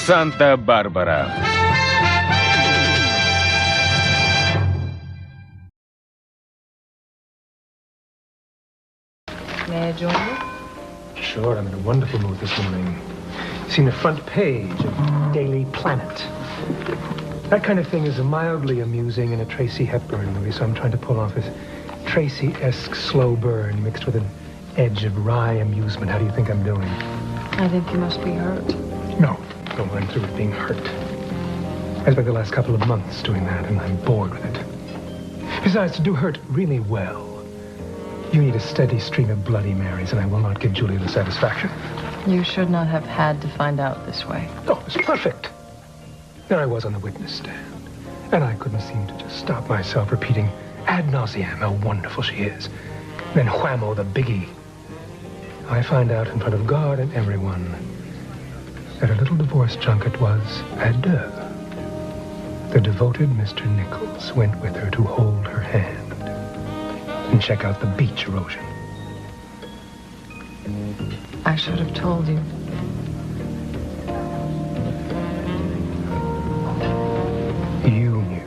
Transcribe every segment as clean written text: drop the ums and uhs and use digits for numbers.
Santa-Barbara. May I join you? Sure, I'm in a wonderful mood this morning. Seen the front page of Daily Planet. That kind of thing is mildly amusing in a Tracy Hepburn movie, so I'm trying to pull off this Tracy-esque slow burn mixed with an edge of wry amusement. How do you think I'm doing? I think you must be hurt. No, don't run through it being hurt. I spent the last couple of months doing that, and I'm bored with it. Besides, to do hurt really well, you need a steady stream of Bloody Marys, and I will not give Julia the satisfaction. You should not have had to find out this way. Oh, it's perfect. There I was on the witness stand, and I couldn't seem to just stop myself repeating ad nauseam how wonderful she is. Then whammo the biggie. I find out in front of God and everyone that her little divorce junket was à deux. The devoted Mr. Nichols went with her to hold her hand and check out the beach erosion. I should have told you. You knew.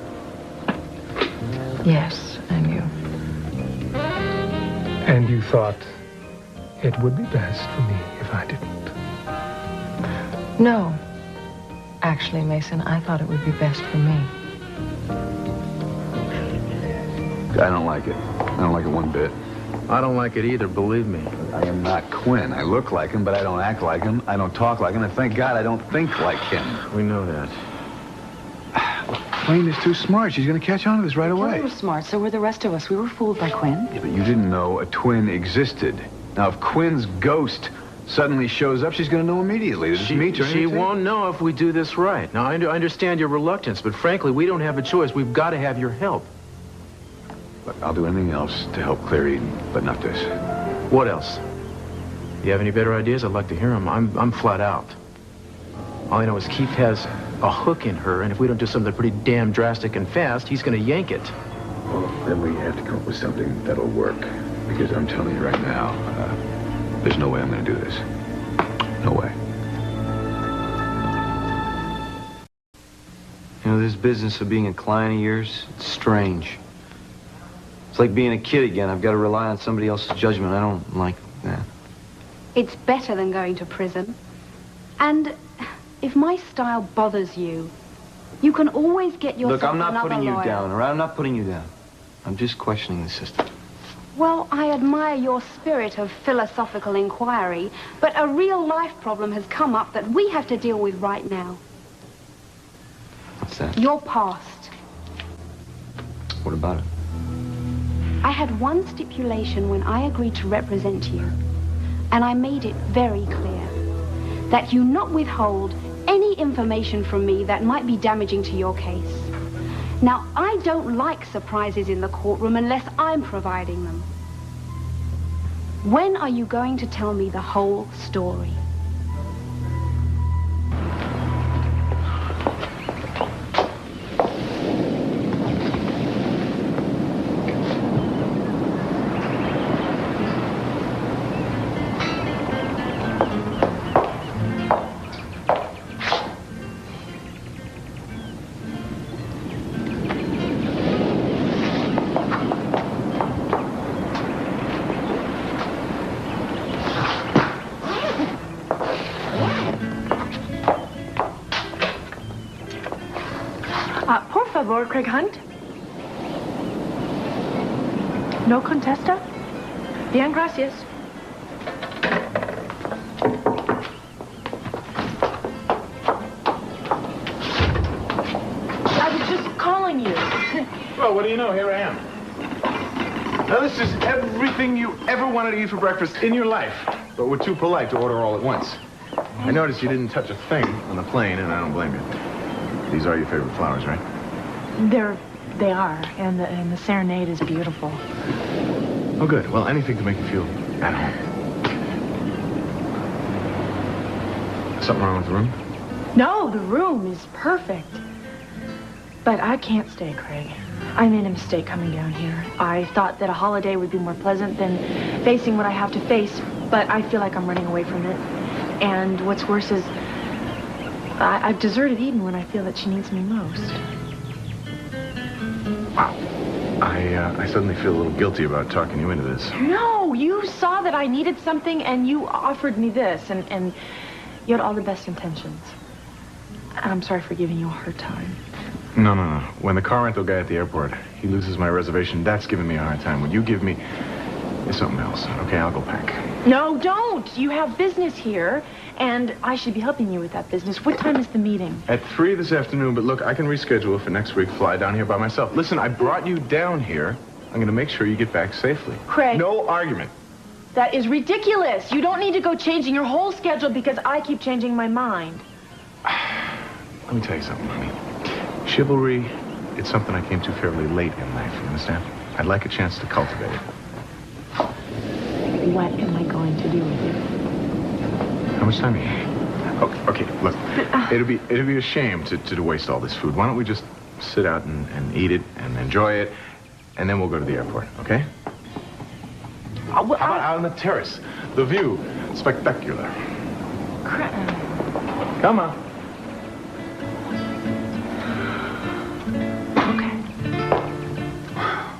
Yes, I knew. And you thought it would be best for me if I didn't. No. Actually, Mason, I thought it would be best for me. I don't like it. I don't like it one bit. I don't like it either, believe me. I am not Quinn. I look like him, but I don't act like him. I don't talk like him, and thank God I don't think like him. We know that. Quinn is too smart. She's going to catch on to this right away. We were smart, so were the rest of us. We were fooled by Quinn. Yeah, but you didn't know a twin existed. Now, if Quinn's ghost suddenly shows up, she's going to know immediately. She won't know if we do this right. Now, I understand your reluctance, but frankly, we don't have a choice. We've got to have your help. Look, I'll do anything else to help Claire Eden, but not this. What else? You have any better ideas? I'd like to hear them. I'm flat out. All I know is Keith has a hook in her, and if we don't do something pretty damn drastic and fast, he's going to yank it. Well, then we have to come up with something that'll work. Because I'm telling you right now, there's no way I'm going to do this. No way. You know, this business of being a client of yours, it's strange. It's like being a kid again. I've got to rely on somebody else's judgment. I don't like that. It's better than going to prison. And if my style bothers you, you can always get yourself another lawyer. Look, I'm not putting you down, all right? I'm not putting you down. I'm just questioning the system. Well, I admire your spirit of philosophical inquiry, but a real-life problem has come up that we have to deal with right now. What's that? Your past. What about it? I had one stipulation when I agreed to represent you, and I made it very clear that you not withhold any information from me that might be damaging to your case. Now, I don't like surprises in the courtroom unless I'm providing them. When are you going to tell me the whole story? Craig Hunt? No contesta? Bien, gracias. I was just calling you. Well, what do you know? Here I am. Now, this is everything you ever wanted to eat for breakfast in your life, but we're too polite to order all at once. I noticed you didn't touch a thing on the plane, and I don't blame you. These are your favorite flowers, right? They are, and the serenade is beautiful. Oh, good. Well, anything to make you feel at home. Something wrong with the room? No, the room is perfect. But I can't stay, Craig. I made a mistake coming down here. I thought that a holiday would be more pleasant than facing what I have to face, but I feel like I'm running away from it. And what's worse is I've deserted Eden when I feel that she needs me most. Wow. I suddenly feel a little guilty about talking you into this. No, you saw that I needed something and you offered me this, and you had all the best intentions. I'm sorry for giving you a hard time. No. When the car rental guy at the airport, he loses my reservation, that's giving me a hard time. What you give me is something else. Okay, I'll go pack. No, don't. You have business here, and I should be helping you with that business. What time is the meeting? At 3 this afternoon, but look, I can reschedule it for next week, fly down here by myself. Listen, I brought you down here. I'm going to make sure you get back safely. Craig. No argument. That is ridiculous. You don't need to go changing your whole schedule because I keep changing my mind. Let me tell you something, honey. Chivalry, it's something I came to fairly late in life, you understand? I'd like a chance to cultivate it. What am I going to do with you? How much time do you have? Oh, okay, look. It'd be a shame to waste all this food. Why don't we just sit out and eat it and enjoy it, and then we'll go to the airport, okay? How about out on the terrace? The view, spectacular. Come on.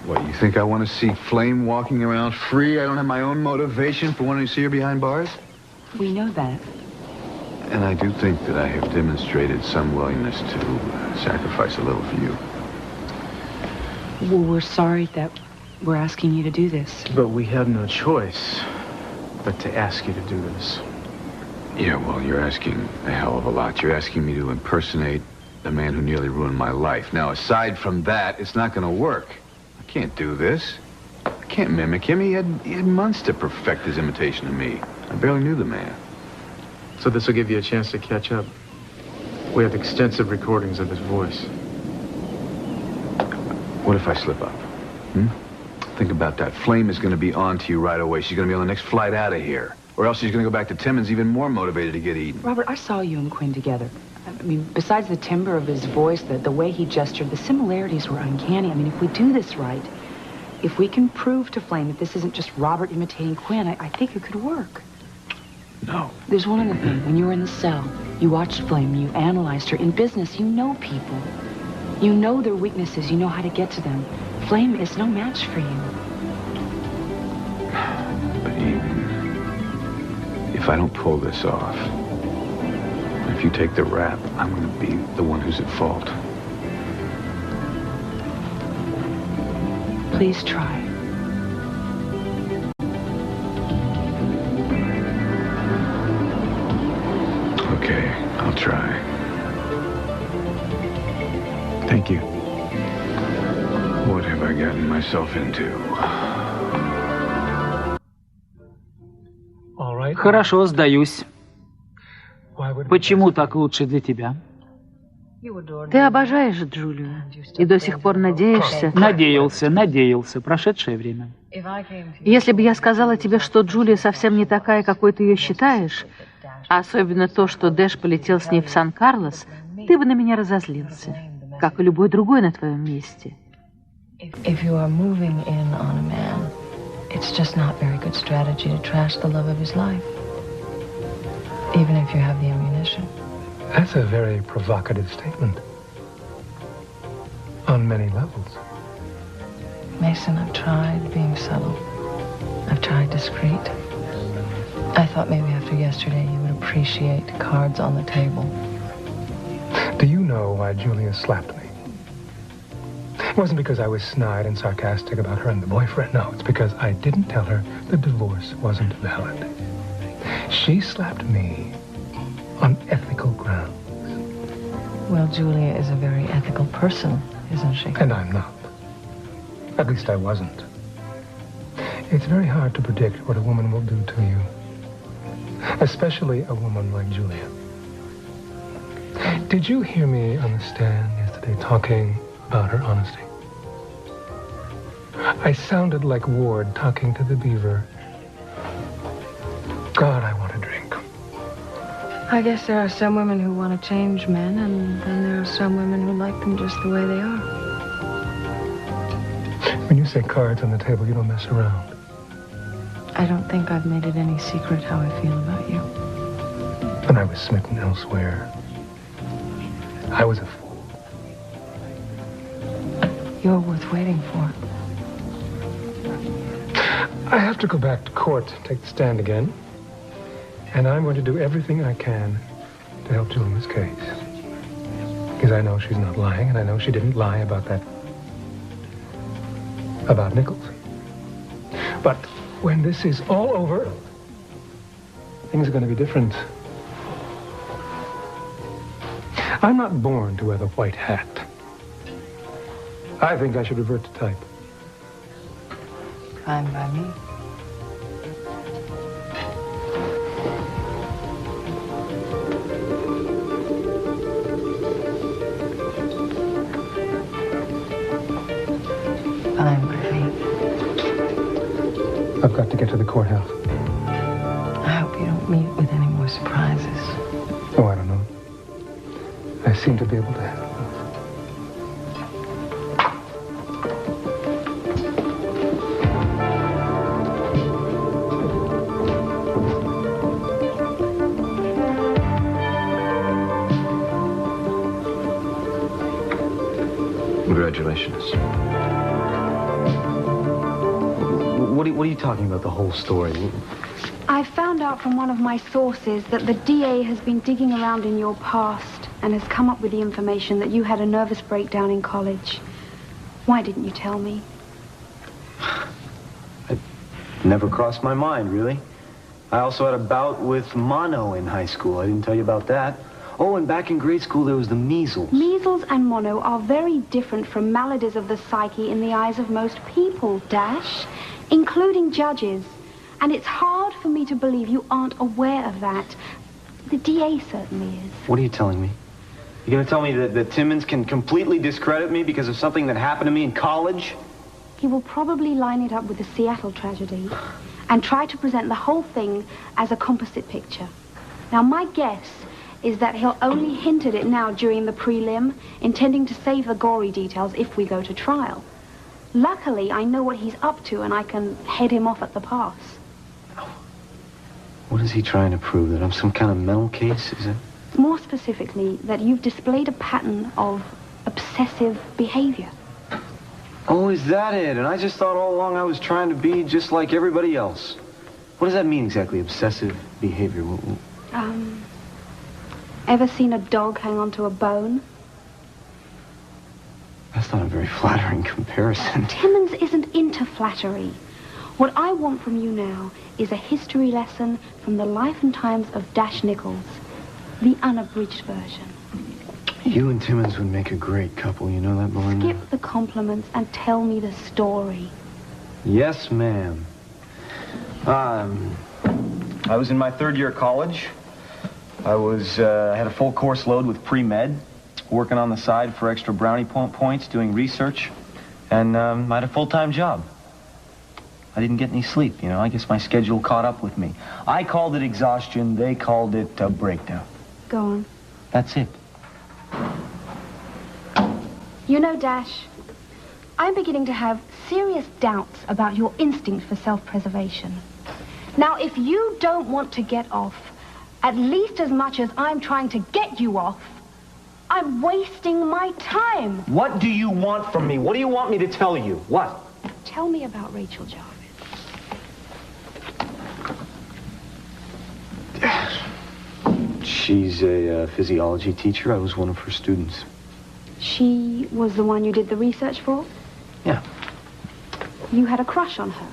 What, you think I want to see Flame walking around free? I don't have my own motivation for wanting to see her behind bars? We know that. And I do think that I have demonstrated some willingness to sacrifice a little for you. Well, we're sorry that we're asking you to do this. But we have no choice but to ask you to do this. Yeah, well, you're asking a hell of a lot. You're asking me to impersonate the man who nearly ruined my life. Now, aside from that, it's not going to work. I can't do this. I can't mimic him. He had months to perfect his imitation of me. I barely knew the man. So this will give you a chance to catch up. We have extensive recordings of his voice. What if I slip up? Think about that. Flame is going to be on to you right away. She's going to be on the next flight out of here. Or else she's going to go back to Timmons even more motivated to get Eden. Robert, I saw you and Quinn together. I mean, besides the timbre of his voice, the way he gestured, the similarities were uncanny. I mean, if we do this right, if we can prove to Flame that this isn't just Robert imitating Quinn, I think it could work. No. There's one other thing. When you were in the cell, you watched Flame, you analyzed her. In business, you know people. You know their weaknesses. You know how to get to them. Flame is no match for you. But Eden, if I don't pull this off, if you take the rap, I'm going to be the one who's at fault. Please try. Okay, I'll try. Thank you. What have I gotten myself into? All right. Хорошо, сдаюсь. Why would we Почему так лучше для тебя? Ты обожаешь Джулию и до сих пор надеешься... Надеялся. Прошедшее время. Если бы я сказала тебе, что Джулия совсем не такая, какой ты ее считаешь, а особенно то, что Дэш полетел с ней в Сан-Карлос, ты бы на меня разозлился, как и любой другой на твоем месте. If you are moving in on a man, it's just not very good strategy to trash the love of his life, even if you have the ammunition. That's a very provocative statement. On many levels. Mason, I've tried being subtle. I've tried discreet. I thought maybe after yesterday you would appreciate cards on the table. Do you know why Julia slapped me? It wasn't because I was snide and sarcastic about her and the boyfriend. No, it's because I didn't tell her the divorce wasn't valid. She slapped me on ethical grounds. Well, Julia is a very ethical person, isn't she? And I'm not. At least I wasn't. It's very hard to predict what a woman will do to you. Especially a woman like Julia. Did you hear me on the stand yesterday talking about her honesty? I sounded like Ward talking to the beaver. God, I want a drink. I guess there are some women who want to change men, and then there are some women who like them just the way they are. When you say cards on the table, you don't mess around. I don't think I've made it any secret how I feel about you. And I was smitten elsewhere. I was a fool. You're worth waiting for. I have to go back to court to take the stand again. And I'm going to do everything I can to help Julia's case. Because I know she's not lying, and I know she didn't lie about that. About Nichols. But when this is all over, things are going to be different. I'm not born to wear the white hat. I think I should revert to type. Fine by me. Fine by me. I've got to get to the courthouse. I hope you don't meet with any more surprises. Oh, I don't know. I seem to be able to handle them. Congratulations. What are you talking about, the whole story? I found out from one of my sources that the DA has been digging around in your past and has come up with the information that you had a nervous breakdown in college. Why didn't you tell me? It never crossed my mind, really. I also had a bout with mono in high school. I didn't tell you about that. Oh, and back in grade school, there was the measles. Measles and mono are very different from maladies of the psyche in the eyes of most people, Dash, including judges. And it's hard for me to believe you aren't aware of that. The DA certainly is. What are you telling me? You're going to tell me that Timmons can completely discredit me because of something that happened to me in college? He will probably line it up with the Seattle tragedy and try to present the whole thing as a composite picture. Now, my guess is that he'll only hint at it now during the prelim, intending to save the gory details if we go to trial. Luckily, I know what he's up to, and I can head him off at the pass. What is he trying to prove? That I'm some kind of mental case? Is it? More specifically, that you've displayed a pattern of obsessive behavior. Oh, is that it? And I just thought all along I was trying to be just like everybody else. What does that mean exactly, obsessive behavior? Ever seen a dog hang onto a bone? That's not a very flattering comparison. Timmons isn't into flattery. What I want from you now is a history lesson from the life and times of Dash Nichols, the unabridged version. You and Timmons would make a great couple, you know that, Belinda? Skip the compliments and tell me the story. Yes, ma'am. I was in my third year of college. I had a full course load with pre-med, working on the side for extra brownie points, doing research, and I had a full-time job. I didn't get any sleep, you know. I guess my schedule caught up with me. I called it exhaustion. They called it a breakdown. Go on. That's it. You know, Dash, I'm beginning to have serious doubts about your instinct for self-preservation. Now, if you don't want to get off, at least as much as I'm trying to get you off, I'm wasting my time. What do you want from me? What do you want me to tell you? What? Tell me about Rachel Jarvis. She's a physiology teacher. I was one of her students. She was the one you did the research for? Yeah. You had a crush on her.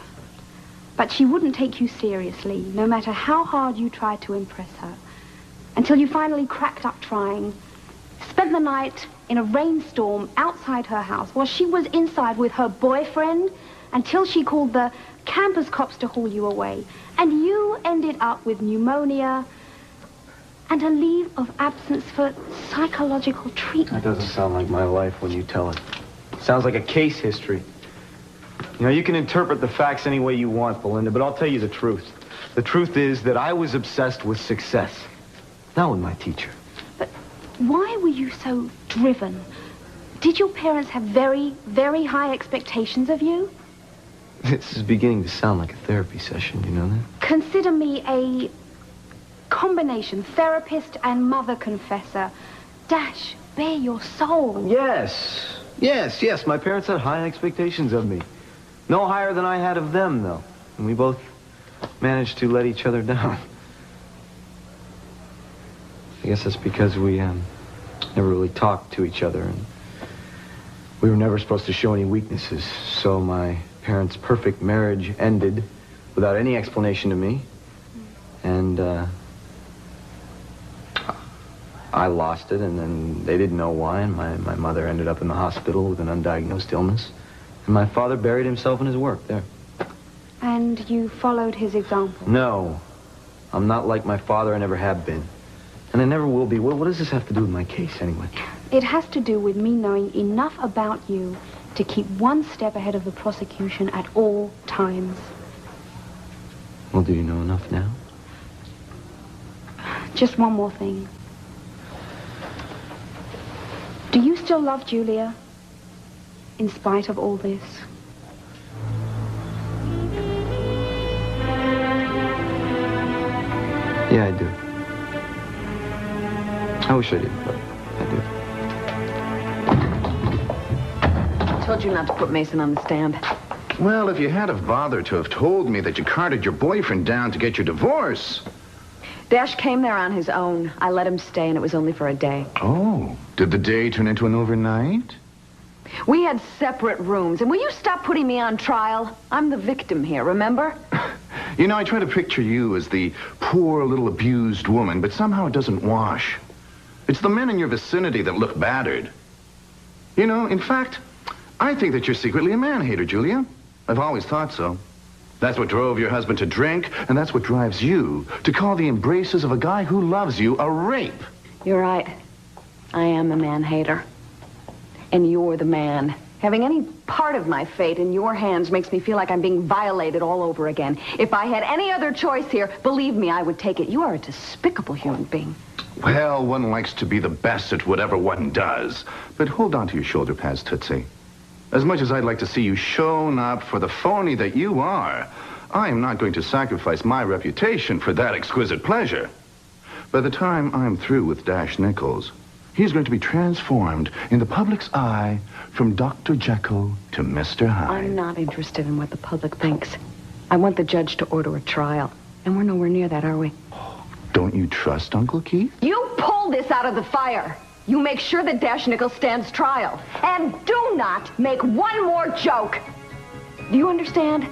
But she wouldn't take you seriously, no matter how hard you tried to impress her. Until you finally cracked up trying. Spent the night in a rainstorm outside her house while she was inside with her boyfriend until she called the campus cops to haul you away. And you ended up with pneumonia and a leave of absence for psychological treatment. That doesn't sound like my life when you tell it. Sounds like a case history. You know, you can interpret the facts any way you want, Belinda, but I'll tell you the truth. The truth is that I was obsessed with success, not with my teacher. But why were you so driven? Did your parents have very, very high expectations of you? This is beginning to sound like a therapy session, you know that? Consider me a combination therapist and mother confessor. Dash, bare your soul. Yes. My parents had high expectations of me. No higher than I had of them, though. And we both managed to let each other down. I guess that's because we never really talked to each other, and we were never supposed to show any weaknesses. So my parents' perfect marriage ended without any explanation to me. And I lost it, and then they didn't know why, and my mother ended up in the hospital with an undiagnosed illness. And my father buried himself in his work there. And you followed his example? No. I'm not like my father. I never have been. And I never will be. What does this have to do with my case, anyway? It has to do with me knowing enough about you to keep one step ahead of the prosecution at all times. Well, do you know enough now? Just one more thing. Do you still love Julia, in spite of all this? Yeah, I do. I wish I did, but I do. I told you not to put Mason on the stand. Well, if you had have bothered to have told me that you carted your boyfriend down to get your divorce. Dash came there on his own. I let him stay, and it was only for a day. Oh, did the day turn into an overnight? We had separate rooms, and will you stop putting me on trial? I'm the victim here, remember? You know, I try to picture you as the poor little abused woman, but somehow it doesn't wash. It's the men in your vicinity that look battered. You know, in fact, I think that you're secretly a man-hater, Julia. I've always thought so. That's what drove your husband to drink, and that's what drives you to call the embraces of a guy who loves you a rape. You're right. I am a man-hater. And you're the man. Having any part of my fate in your hands makes me feel like I'm being violated all over again. If I had any other choice here, believe me, I would take it. You are a despicable human being. Well, one likes to be the best at whatever one does. But hold on to your shoulder pads, Tootsie. As much as I'd like to see you shown up for the phony that you are, I am not going to sacrifice my reputation for that exquisite pleasure. By the time I'm through with Dash Nichols, he's going to be transformed in the public's eye from Dr. Jekyll to Mr. Hyde. I'm not interested in what the public thinks. I want the judge to order a trial. And we're nowhere near that, are we? Don't you trust Uncle Keith? You pull this out of the fire. You make sure that Dash Nichols stands trial. And do not make one more joke. Do you understand?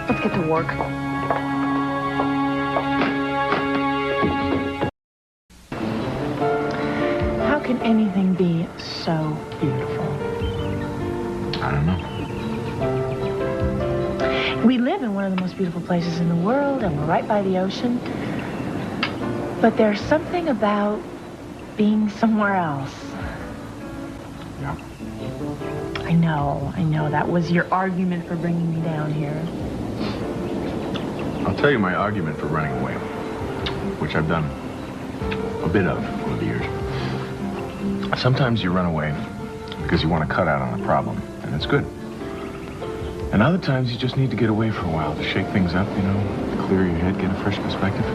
Let's get to work. How can anything be so beautiful? I don't know. We live in one of the most beautiful places in the world, and we're right by the ocean. But there's something about being somewhere else. Yeah. I know. That was your argument for bringing me down here. I'll tell you my argument for running away, which I've done a bit of over the years. Sometimes you run away because you want to cut out on a problem, and it's good. And other times you just need to get away for a while to shake things up, you know, clear your head, get a fresh perspective.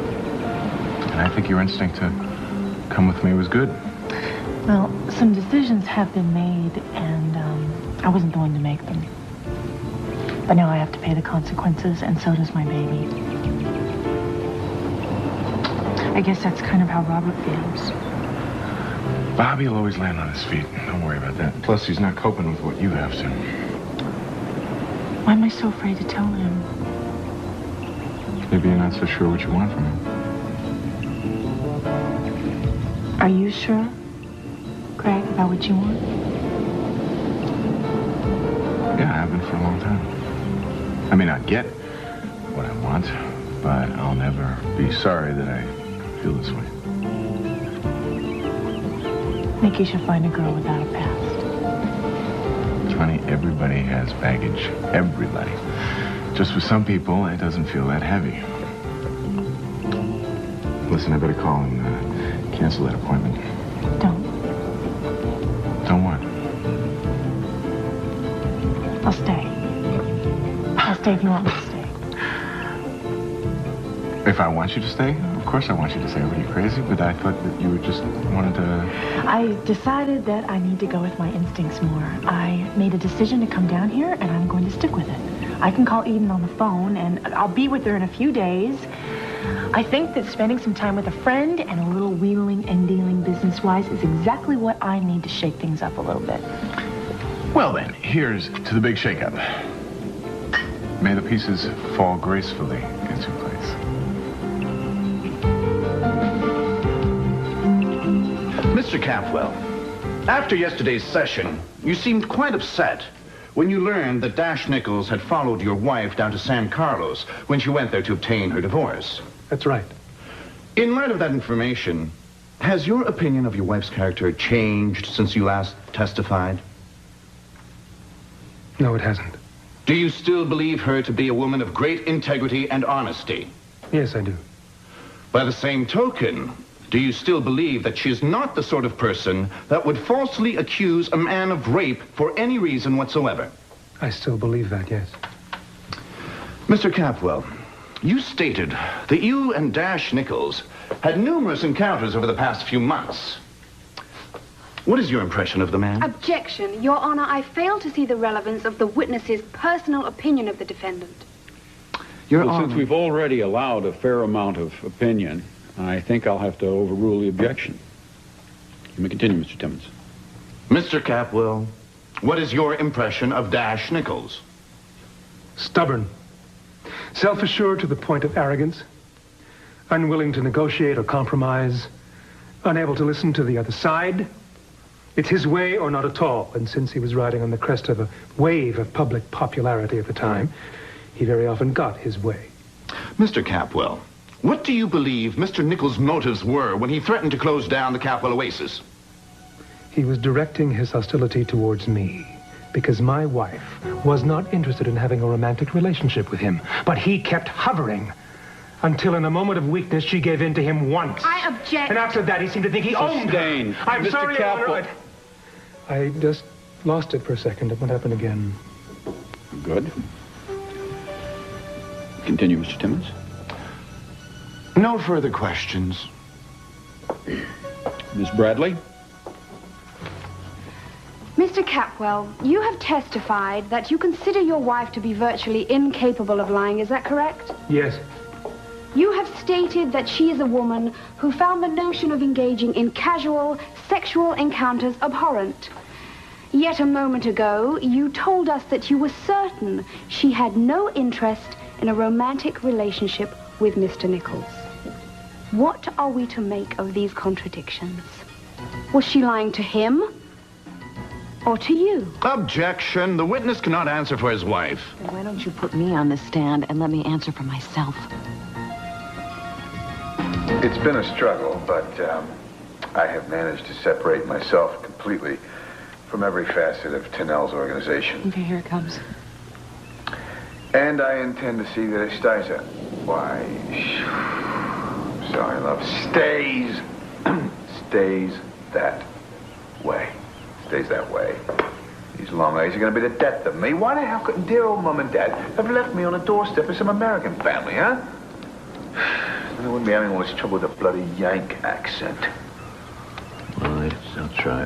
And I think your instinct to come with me was good. Well, some decisions have been made, and I wasn't the one to make them. But now I have to pay the consequences, and so does my baby. I guess that's kind of how Robert feels. Bobby will always land on his feet. Don't worry about that. Plus, he's not coping with what you have to. Why am I so afraid to tell him? Maybe you're not so sure what you want from him. Are you sure, Craig, about what you want? Yeah, I have been for a long time. I may not get what I want, but I'll never be sorry that I feel this way. I think you should find a girl without a past. Honey, everybody has baggage. Everybody. Just for some people, it doesn't feel that heavy. Listen, I better call and cancel that appointment. Don't. Don't what? I'll stay. I'll stay if you want me to stay. If I want you to stay, Of course I want you to say, were you crazy? But I thought that you just wanted to... I decided that I need to go with my instincts more. I made a decision to come down here, and I'm going to stick with it. I can call Eden on the phone, and I'll be with her in a few days. I think that spending some time with a friend and a little wheeling and dealing business-wise is exactly what I need to shake things up a little bit. Well then, here's to the big shakeup. May the pieces fall gracefully into place. Mr. Campwell, after yesterday's session, you seemed quite upset when you learned that Dash Nichols had followed your wife down to San Carlos when she went there to obtain her divorce. That's right. In light of that information, has your opinion of your wife's character changed since you last testified? No, it hasn't. Do you still believe her to be a woman of great integrity and honesty? Yes, I do. By the same token, do you still believe that she is not the sort of person that would falsely accuse a man of rape for any reason whatsoever? I still believe that, yes. Mr. Campwell, you stated that you and Dash Nichols had numerous encounters over the past few months. What is your impression of the man? Objection. Your Honor, I fail to see the relevance of the witness's personal opinion of the defendant. Your Well, Honor. since we've already allowed a fair amount of opinion, I think I'll have to overrule the objection. You may continue, Mr. Timmons. Mr. Capwell, what is your impression of Dash Nichols? Stubborn. Self-assured to the point of arrogance. Unwilling to negotiate or compromise. Unable to listen to the other side. It's his way or not at all. And since he was riding on the crest of a wave of public popularity at the time, he very often got his way. Mr. Capwell, what do you believe Mr. Nichols' motives were when he threatened to close down the Capwell Oasis? He was directing his hostility towards me because my wife was not interested in having a romantic relationship with him. But he kept hovering until in a moment of weakness she gave in to him once. I object. And after that he seemed to think he owned Sustained. her. I'm Mr. sorry, Your Honor, Capwell. I just lost it for a second. It won't happen again. Good. Continue, Mr. Timmons. No further questions. Miss Bradley? Mr. Capwell, you have testified that you consider your wife to be virtually incapable of lying. Is that correct? Yes. You have stated that she is a woman who found the notion of engaging in casual sexual encounters abhorrent. Yet a moment ago, you told us that you were certain she had no interest in a romantic relationship with Mr. Nichols. What are we to make of these contradictions? Was she lying to him or to you? Objection. The witness cannot answer for his wife. Then why don't you put me on the stand and let me answer for myself? It's been a struggle, but I have managed to separate myself completely from every facet of Tennell's organization. Okay, here it comes. And I intend to see that it stays that. Why? Sorry, love. Stays that way. Stays that way. These long legs are going to be the death of me. Why the hell couldn't dear old Mom and Dad have left me on the doorstep of some American family, huh? Then I wouldn't be having all this trouble with a bloody Yank accent. Well, I'll try.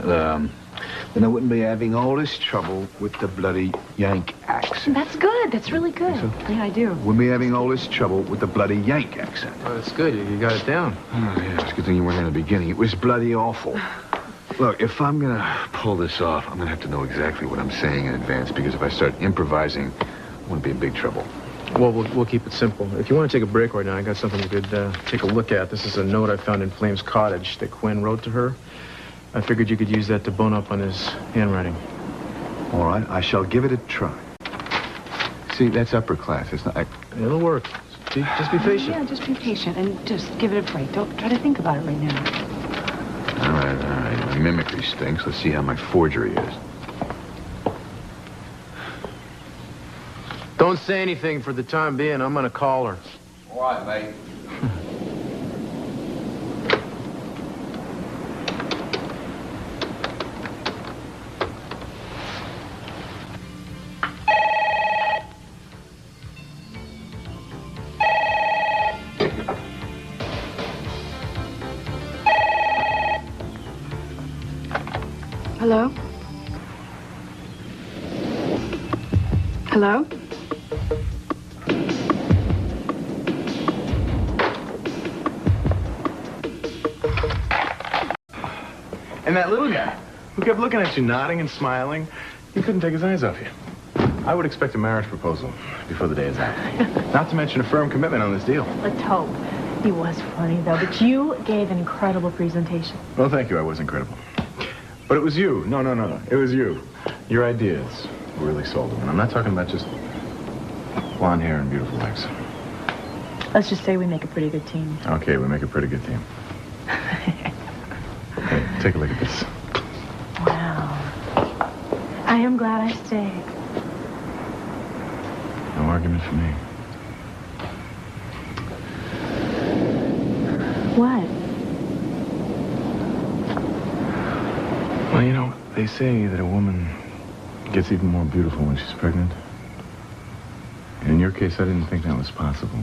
Then I wouldn't be having all this trouble with the bloody Yank accent. That's good. That's really good. Yeah, I do. Wouldn't be having all this trouble with the bloody Yank accent. Oh, that's good. You got it down. Oh, yeah, it's a good thing you weren't in the beginning. It was bloody awful. Look, if I'm going to pull this off, I'm going to have to know exactly what I'm saying in advance, because if I start improvising, I'm going to be in big trouble. Well, we'll keep it simple. If you want to take a break right now, I got something you could take a look at. This is a note I found in Flame's cottage that Quinn wrote to her. I figured you could use that to bone up on his handwriting. All right, I shall give it a try. See, that's upper class. It's not... It'll work. Just be patient. Yeah, just be patient and just give it a break. Don't try to think about it right now. All right. My mimicry stinks. Let's see how my forgery is. Don't say anything for the time being. I'm going to call her. All right, mate. Hello? Hello? And that little guy who kept looking at you, nodding and smiling, he couldn't take his eyes off you. I would expect a marriage proposal before the day is out. Not to mention a firm commitment on this deal. Let's hope. He was funny, though, but you gave an incredible presentation. Well, thank you. I was incredible. But it was you. No. It was you. Your ideas really sold him. And I'm not talking about just blonde hair and beautiful legs. Let's just say we make a pretty good team. Okay, we make a pretty good team. Hey, take a look at this. Wow. I am glad I stayed. No argument for me. What? Well, you know, they say that a woman gets even more beautiful when she's pregnant. And in your case, I didn't think that was possible.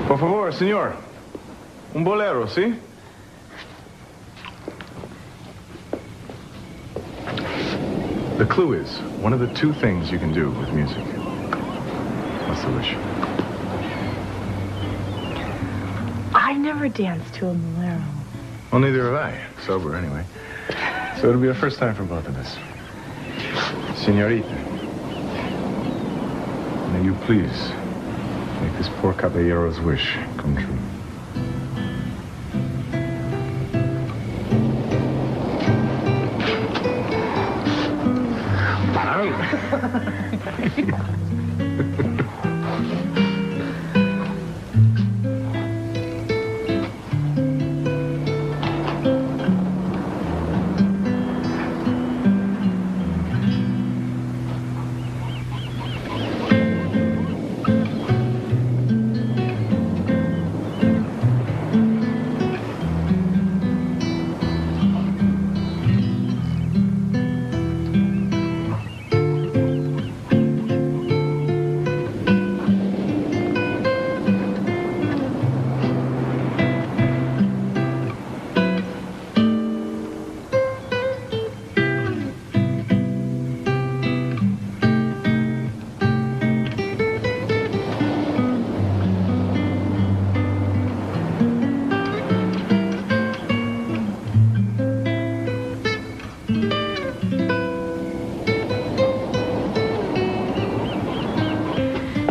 Por favor, señor. Un bolero, ¿sí? The clue is one of the two things you can do with music. What's the wish? I never danced to a bolero. Well, neither have I. Sober, anyway. So it'll be a first time for both of us. Señorita, may you please make this poor caballero's wish come true.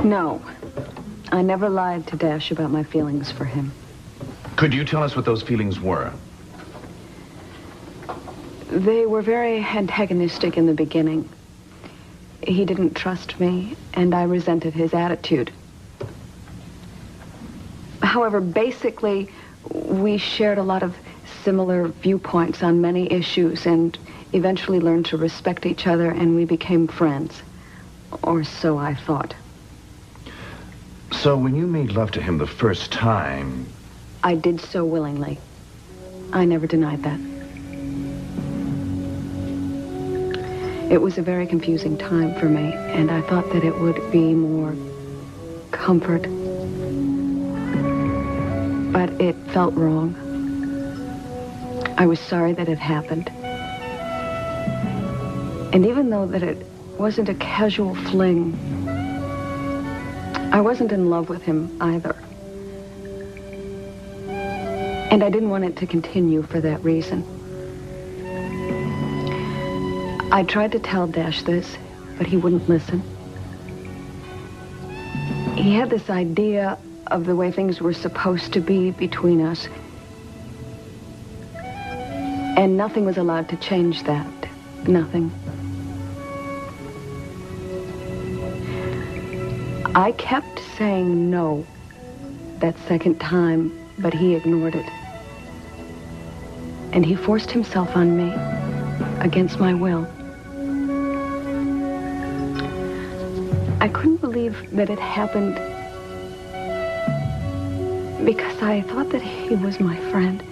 No. I never lied to Dash about my feelings for him. Could you tell us what those feelings were? They were very antagonistic in the beginning. He didn't trust me, and I resented his attitude. However, basically, we shared a lot of similar viewpoints on many issues and eventually learned to respect each other, and we became friends. Or so I thought. So when you made love to him the first time... I did so willingly. I never denied that. It was a very confusing time for me, and I thought that it would be more comfort. But it felt wrong. I was sorry that it happened. And even though that it wasn't a casual fling, I wasn't in love with him either. And I didn't want it to continue for that reason. I tried to tell Dash this, but he wouldn't listen. He had this idea of the way things were supposed to be between us. And nothing was allowed to change that. Nothing. I kept saying no that second time, but he ignored it. And he forced himself on me against my will. I couldn't believe that it happened because I thought that he was my friend.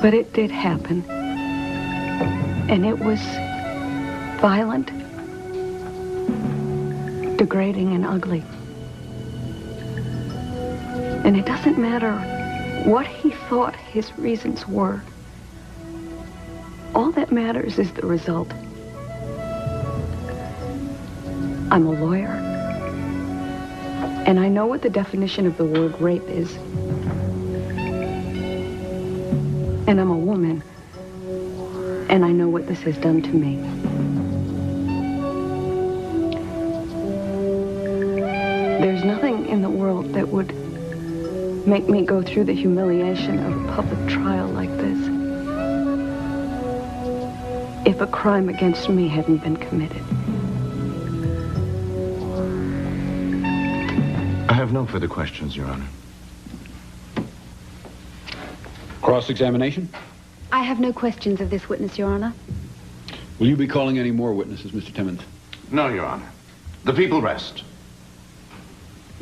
But it did happen. And it was violent, degrading, and ugly. And it doesn't matter what he thought his reasons were. All that matters is the result. I'm a lawyer. And I know what the definition of the word rape is. And I'm a woman. And I know what this has done to me. There's nothing in the world that would make me go through the humiliation of a public trial like this if a crime against me hadn't been committed. I have no further questions, Your Honor. Cross-examination? I have no questions of this witness, Your Honor. Will you be calling any more witnesses, Mr. Timmons? No, Your Honor. The people rest.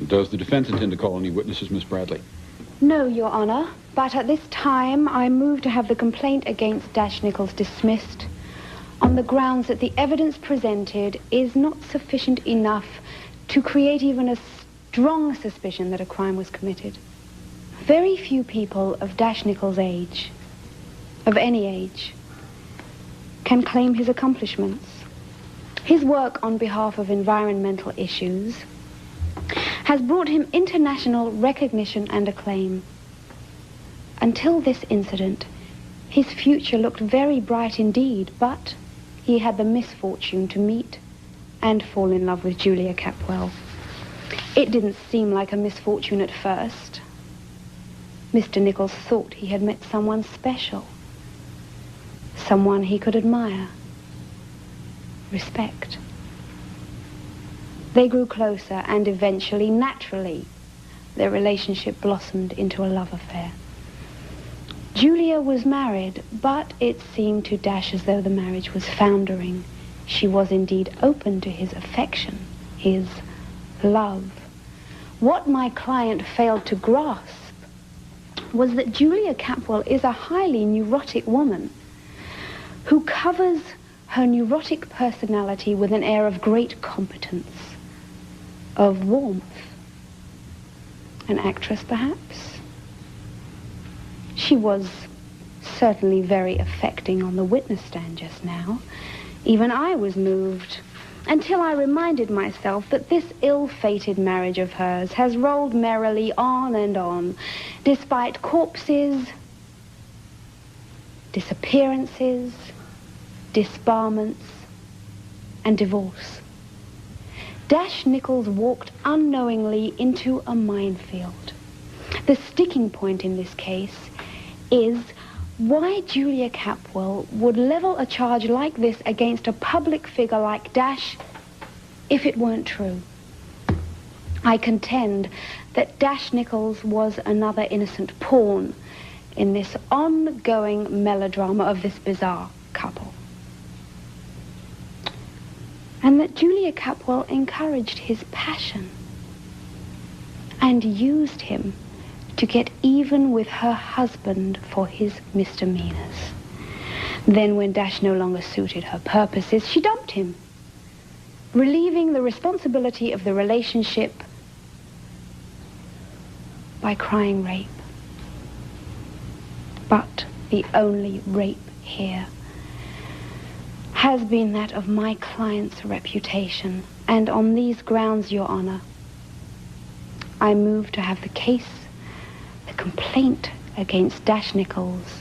Does the defense intend to call any witnesses, Miss Bradley? No, Your Honor. But at this time, I move to have the complaint against Dash Nichols dismissed on the grounds that the evidence presented is not sufficient enough to create even a strong suspicion that a crime was committed. Very few people of Dash Nichols' age, of any age, can claim his accomplishments. His work on behalf of environmental issues has brought him international recognition and acclaim. Until this incident, his future looked very bright indeed, but he had the misfortune to meet and fall in love with Julia Capwell. It didn't seem like a misfortune at first. Mr. Nichols thought he had met someone special, someone he could admire, respect. They grew closer, and eventually, naturally, their relationship blossomed into a love affair. Julia was married, but it seemed to Dash as though the marriage was foundering. She was indeed open to his affection, his love. What my client failed to grasp was that Julia Capwell is a highly neurotic woman who covers her neurotic personality with an air of great competence, of warmth. An actress, perhaps? She was certainly very affecting on the witness stand just now. Even I was moved, until I reminded myself that this ill-fated marriage of hers has rolled merrily on and on, despite corpses, disappearances, disbarments, and divorce. Dash Nichols walked unknowingly into a minefield. The sticking point in this case is why Julia Capwell would level a charge like this against a public figure like Dash if it weren't true. I contend that Dash Nichols was another innocent pawn in this ongoing melodrama of this bizarre couple. And that Julia Capwell encouraged his passion and used him to get even with her husband for his misdemeanors. Then when Dash no longer suited her purposes, she dumped him, relieving the responsibility of the relationship by crying rape. But the only rape here has been that of my client's reputation. And on these grounds, Your Honor, I move to have the case, the complaint against Dash Nichols,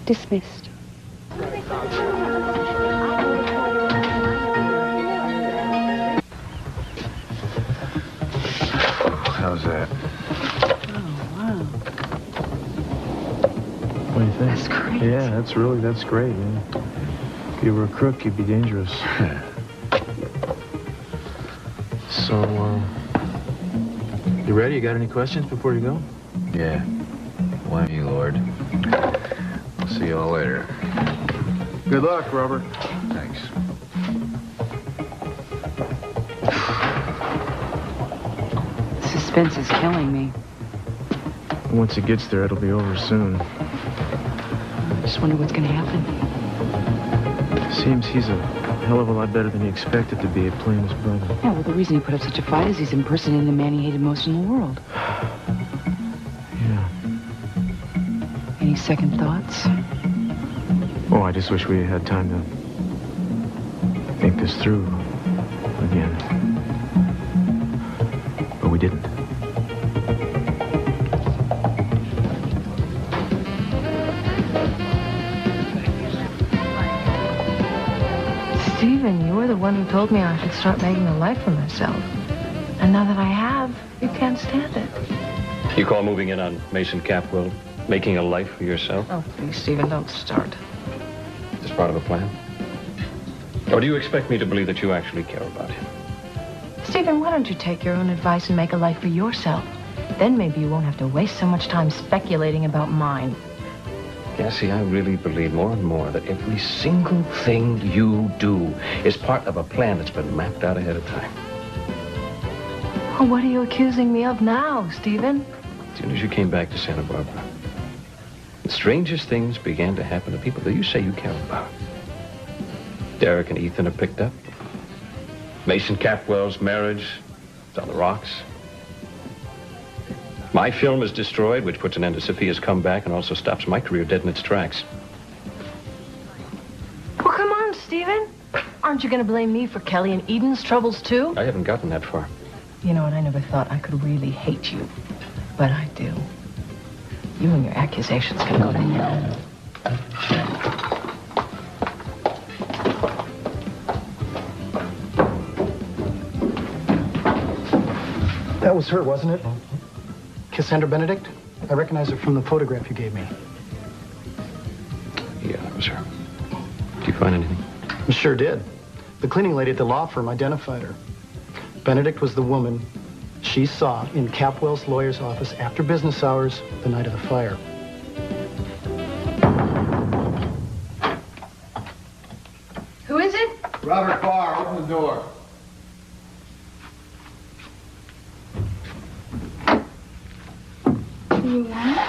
dismissed. How's that? What do you think? That's great. Yeah, that's great, man. If you were a crook, you'd be dangerous. So, you ready? You got any questions before you go? Yeah. Blame you, Lord. I'll see you all later. Good luck, Robert. Thanks. Suspense is killing me. Once it gets there, it'll be over soon. I just wonder what's going to happen. Seems he's a hell of a lot better than he expected to be at playing his brother. Yeah, well, the reason he put up such a fight is he's impersonating the man he hated most in the world. second thoughts? Oh, I just wish we had time to think this through again. But we didn't. Stephen, you were the one who told me I should start making a life for myself. And now that I have, you can't stand it. You call moving in on Mason Capwell making a life for yourself? Oh, please, Stephen, don't start. Is this part of a plan? Or do you expect me to believe that you actually care about him? Stephen, why don't you take your own advice and make a life for yourself? Then maybe you won't have to waste so much time speculating about mine. Cassie, I really believe more and more that every single thing you do is part of a plan that's been mapped out ahead of time. Well, what are you accusing me of now, Stephen? As soon as you came back to Santa Barbara, the strangest things began to happen to people that you say you care about. Derek and Ethan are picked up. Mason Capwell's marriage is on the rocks. My film is destroyed, which puts an end to Sophia's comeback and also stops my career dead in its tracks. Well, come on, Stephen. Aren't you going to blame me for Kelly and Eden's troubles, too? I haven't gotten that far. You know what? I never thought I could really hate you. But I do. You and your accusations can go to hell. That was her, wasn't it? Cassandra Benedict? I recognize her from the photograph you gave me. Yeah, that was her. Did you find anything? I sure did. The cleaning lady at the law firm identified her. Benedict was the woman she saw in Capwell's lawyer's office after business hours the night of the fire. Who is it? Robert Barr, open the door. What do you want?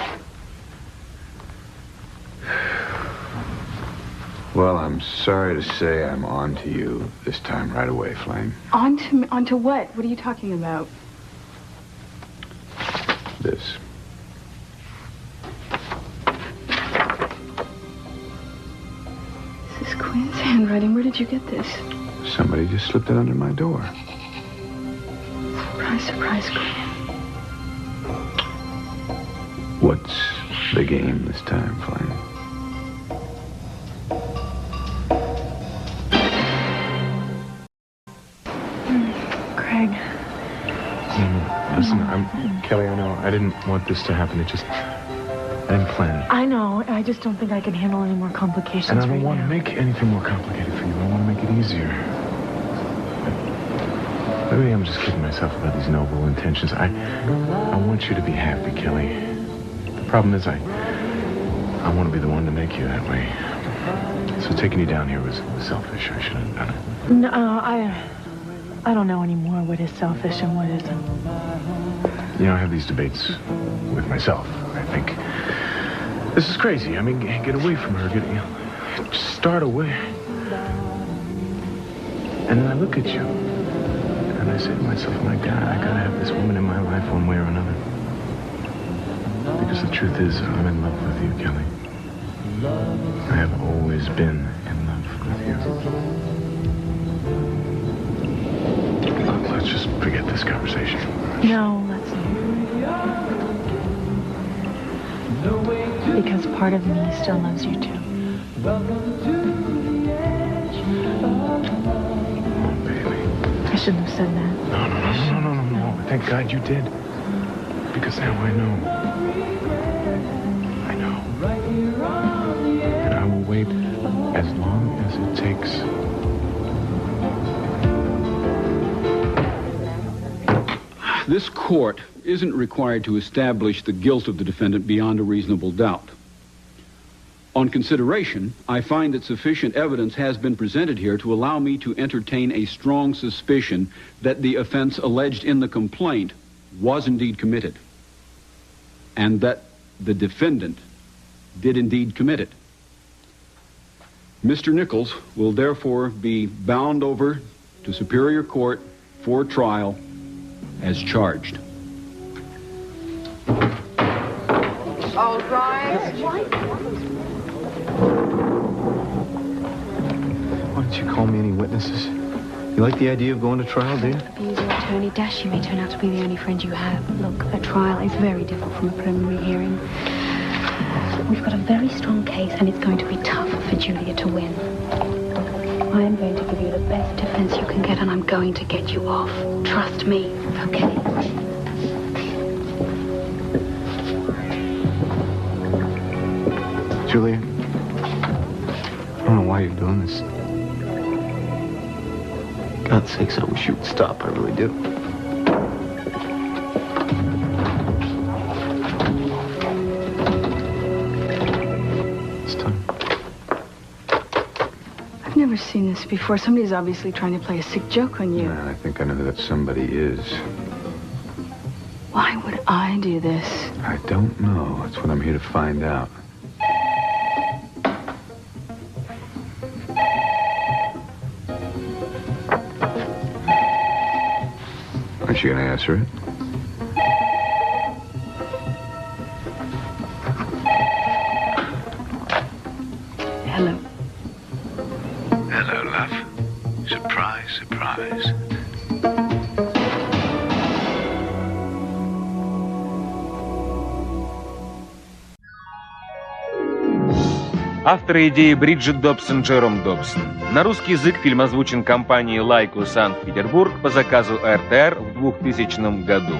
Well, I'm sorry to say I'm on to you this time right away, Flame. Onto what? What are you talking about? This. This is Quinn's handwriting. Where did you get this? Somebody just slipped it under my door. Surprise, surprise, Quinn. What's the game this time, Flame? Craig. Listen, Kelly, I know I didn't want this to happen. I didn't plan it. I know. I just don't think I can handle any more complications And I don't right want to now. make anything more complicated for you. I want to make it easier. Maybe I'm just kidding myself about these noble intentions. I want you to be happy, Kelly. The problem is I want to be the one to make you that way. So taking you down here was selfish. I shouldn't have done it. No, I don't know anymore what is selfish and what isn't. You know, I have these debates with myself. I think this is crazy. I mean, get away from her. Just start away. And then I look at you, and I say to myself, my God, I gotta have this woman in my life one way or another. Because the truth is, I'm in love with you, Kelly. I have always been in love with you. Look, let's just forget this conversation. No, let's not. Because part of me still loves you too. Oh, baby. I shouldn't have said that. No. Thank God you did. Because now I know. I know. And I will wait as long as it takes. This court isn't required to establish the guilt of the defendant beyond a reasonable doubt. On consideration, I find that sufficient evidence has been presented here to allow me to entertain a strong suspicion that the offense alleged in the complaint was indeed committed, and that the defendant did indeed commit it. Mr. Nichols will therefore be bound over to Superior Court for trial as charged. All right. Why don't you call me any witnesses? You like the idea of going to trial, do you? Abuse your attorney. Dash, you may turn out to be the only friend you have. Look, a trial is very different from a preliminary hearing. We've got a very strong case, and it's going to be tough for Julia to win. I am going to give you the best defense you can get, and I'm going to get you off. Trust me, okay? Julia, I don't know why you're doing this. God's sakes, I wish you would stop. I really do. It's time. I've never seen this before. Somebody's obviously trying to play a sick joke on you. Man, I think I know who that somebody is. Why would I do this? I don't know. That's what I'm here to find out. Aren't you gonna answer it? Hello. Hello, love. Surprise, surprise. Авторы идеи Бриджит Добсон, Джером Добсон. На русский язык фильм озвучен компанией «Лайку» Санкт-Петербург по заказу РТР в 2000 году.